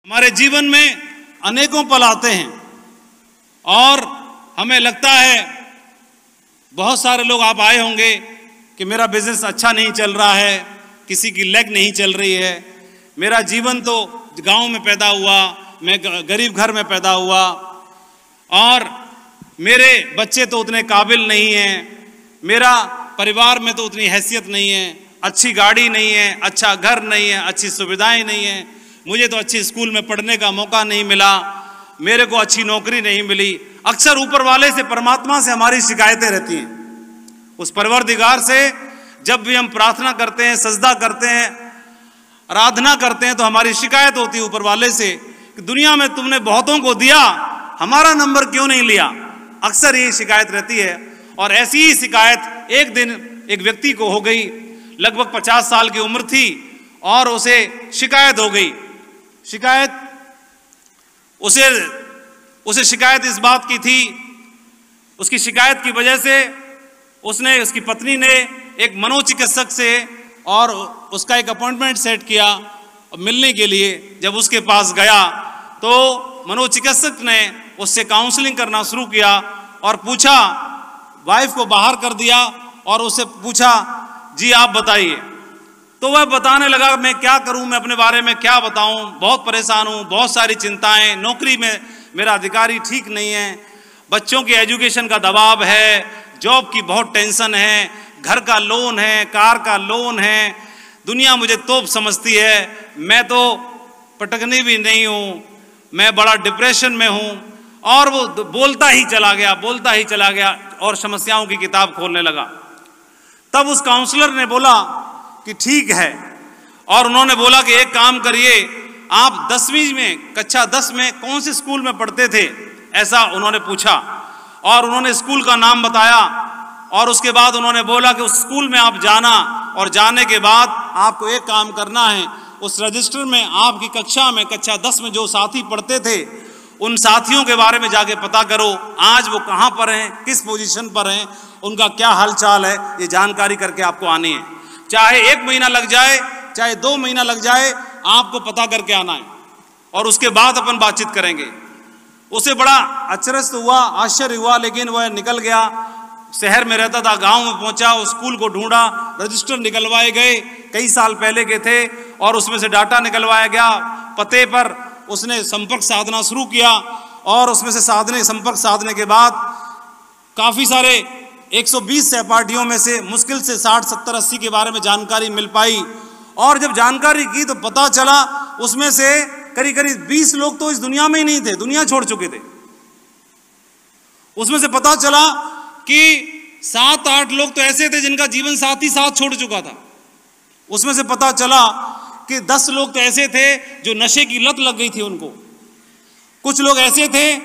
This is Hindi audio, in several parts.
हमारे जीवन में अनेकों पल आते हैं और हमें लगता है, बहुत सारे लोग आप आए होंगे कि मेरा बिजनेस अच्छा नहीं चल रहा है, किसी की लेग नहीं चल रही है, मेरा जीवन तो गांव में पैदा हुआ, मैं गरीब घर में पैदा हुआ और मेरे बच्चे तो उतने काबिल नहीं हैं, मेरा परिवार में तो उतनी हैसियत नहीं है, अच्छी गाड़ी नहीं है, अच्छा घर नहीं है, अच्छी सुविधाएं नहीं है, मुझे तो अच्छी स्कूल में पढ़ने का मौका नहीं मिला, मेरे को अच्छी नौकरी नहीं मिली। अक्सर ऊपर वाले से, परमात्मा से हमारी शिकायतें रहती हैं। उस परवरदिगार से जब भी हम प्रार्थना करते हैं, सजदा करते हैं, आराधना करते हैं, तो हमारी शिकायत होती है ऊपर वाले से कि दुनिया में तुमने बहुतों को दिया, हमारा नंबर क्यों नहीं लिया। अक्सर ये शिकायत रहती है। और ऐसी ही शिकायत एक दिन एक व्यक्ति को हो गई। लगभग 50 साल की उम्र थी और उसे शिकायत हो गई। उसे शिकायत इस बात की थी, उसकी शिकायत की वजह से उसकी पत्नी ने एक मनोचिकित्सक से और उसका एक अपॉइंटमेंट सेट किया मिलने के लिए। जब उसके पास गया तो मनोचिकित्सक ने उससे काउंसलिंग करना शुरू किया और पूछा, वाइफ को बाहर कर दिया और उससे पूछा, जी आप बताइए। तो वह बताने लगा, मैं क्या करूं, मैं अपने बारे में क्या बताऊं, बहुत परेशान हूं, बहुत सारी चिंताएं, नौकरी में मेरा अधिकारी ठीक नहीं है, बच्चों की एजुकेशन का दबाव है, जॉब की बहुत टेंशन है, घर का लोन है, कार का लोन है, दुनिया मुझे तोप समझती है, मैं तो पटकनी भी नहीं हूं, मैं बड़ा डिप्रेशन में हूं। और वो बोलता ही चला गया और समस्याओं की किताब खोलने लगा। तब उस काउंसलर ने बोला कि ठीक है, और उन्होंने बोला कि एक काम करिए, आप 10वीं में, कक्षा 10 में कौन से स्कूल में पढ़ते थे, ऐसा उन्होंने पूछा और उन्होंने स्कूल का नाम बताया। और उसके बाद उन्होंने बोला कि उस स्कूल में आप जाना और जाने के बाद आपको एक काम करना है, उस रजिस्टर में आपकी कक्षा में, कक्षा 10 में जो साथी पढ़ते थे, उन साथियों के बारे में जाके पता करो, आज वो कहाँ पर हैं, किस पोजीशन पर हैं, उनका क्या हालचाल है, ये जानकारी करके आपको आनी है। चाहे 1 महीना लग जाए, चाहे 2 महीना लग जाए, आपको पता करके आना है और उसके बाद अपन बातचीत करेंगे। उसे बड़ा अचरज तो हुआ, आश्चर्य हुआ, लेकिन वह निकल गया। शहर में रहता था, गांव में पहुंचा, उस स्कूल को ढूंढा, रजिस्टर निकलवाए गए, कई साल पहले के थे, और उसमें से डाटा निकलवाया गया। पते पर उसने संपर्क साधना शुरू किया और उसमें से संपर्क साधने के बाद काफ़ी सारे 120 सहपाठियों में से मुश्किल से 60, 70, 80 के बारे में जानकारी मिल पाई। और जब जानकारी की तो पता चला उसमें से करीब 20 लोग तो इस दुनिया में ही नहीं थे, दुनिया छोड़ चुके थे। उसमें से पता चला कि 7-8 लोग तो ऐसे थे जिनका जीवन साथी साथ छोड़ चुका था। उसमें से पता चला कि 10 लोग तो ऐसे थे जो नशे की लत लग गई थी उनको। कुछ लोग ऐसे थे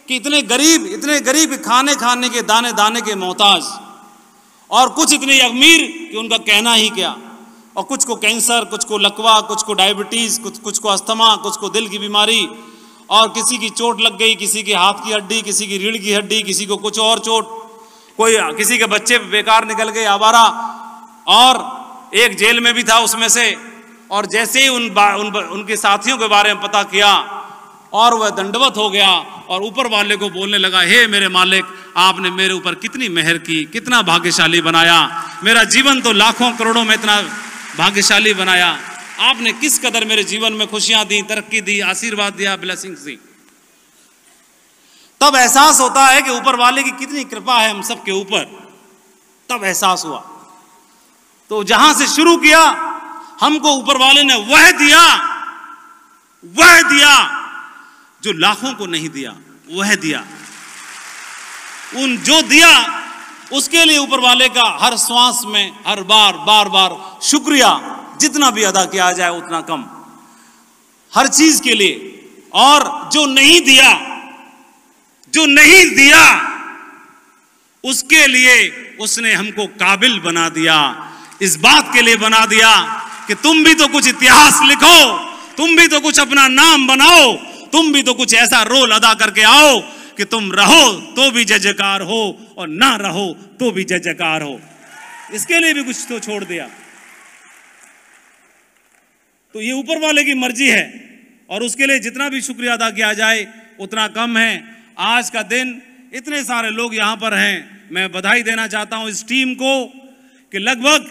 कि इतने गरीब कि खाने के दाने के मोहताज, और कुछ इतने अमीर कि उनका कहना ही क्या। और कुछ को कैंसर, कुछ को लकवा, कुछ को डायबिटीज, कुछ को अस्थमा, कुछ को दिल की बीमारी, और किसी की चोट लग गई, किसी के हाथ की हड्डी, किसी की रीढ़ की हड्डी, किसी को कुछ और चोट, किसी के बच्चे बेकार निकल गए, आवारा। और एक जेल में भी था उसमें से। और जैसे ही उनके साथियों के बारे में पता किया और वह दंडवत हो गया और ऊपर वाले को बोलने लगा, हे मेरे मालिक, आपने मेरे ऊपर कितनी मेहर की, कितना भाग्यशाली बनाया, मेरा जीवन तो लाखों करोड़ों में इतना भाग्यशाली बनाया, आपने किस कदर मेरे जीवन में खुशियां दी, तरक्की दी, आशीर्वाद दिया, ब्लेसिंग्स दी। तब एहसास होता है कि ऊपर वाले की कितनी कृपा है हम सब के ऊपर। तब एहसास हुआ। तो जहां से शुरू किया, हमको ऊपर वाले ने वह दिया जो लाखों को नहीं दिया, वह दिया। जो दिया उसके लिए ऊपर वाले का हर श्वास में, हर बार शुक्रिया जितना भी अदा किया जाए उतना कम, हर चीज के लिए। और जो नहीं दिया उसके लिए उसने हमको काबिल बना दिया, इस बात के लिए बना दिया कि तुम भी तो कुछ इतिहास लिखो, तुम भी तो कुछ अपना नाम बनाओ, तुम भी तो कुछ ऐसा रोल अदा करके आओ कि तुम रहो तो भी जय जयकार हो और ना रहो तो भी जय जयकार हो। इसके लिए भी कुछ तो छोड़ दिया। तो ये ऊपर वाले की मर्जी है और उसके लिए जितना भी शुक्रिया अदा किया जाए उतना कम है। आज का दिन इतने सारे लोग यहाँ पर हैं, मैं बधाई देना चाहता हूँ इस टीम को कि लगभग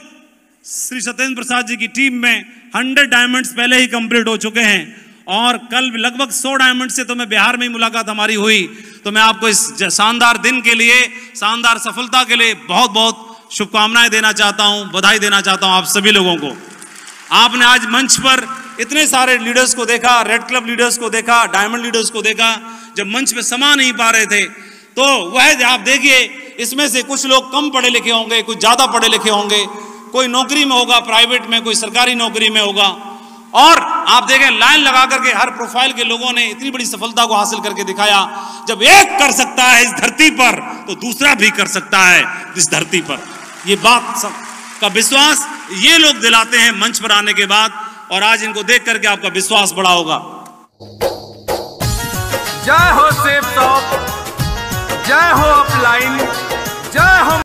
श्री सत्येंद्र प्रसाद जी की टीम में 100 डायमंड्स पहले ही कंप्लीट हो चुके हैं और कल लगभग 100 डायमंड से तो मैं बिहार में ही मुलाकात हमारी हुई। तो मैं आपको इस शानदार दिन के लिए, शानदार सफलता के लिए बहुत बहुत शुभकामनाएं देना चाहता हूं, बधाई देना चाहता हूं आप सभी लोगों को। आपने आज मंच पर इतने सारे लीडर्स को देखा, रेड क्लब लीडर्स को देखा, डायमंड लीडर्स को देखा, जब मंच पे समा नहीं पा रहे थे तो वह आप देखिए इसमें से कुछ लोग कम पढ़े लिखे होंगे, कुछ ज्यादा पढ़े लिखे होंगे, कोई नौकरी में होगा प्राइवेट में, कोई सरकारी नौकरी में होगा, और आप देखें लाइन लगा करके हर प्रोफाइल के लोगों ने इतनी बड़ी सफलता को हासिल करके दिखाया। जब एक कर सकता है इस धरती पर तो दूसरा भी कर सकता है इस धरती पर। ये बात का विश्वास ये लोग दिलाते हैं मंच पर आने के बाद, और आज इनको देख करके आपका विश्वास बढ़ा होगा। जय हो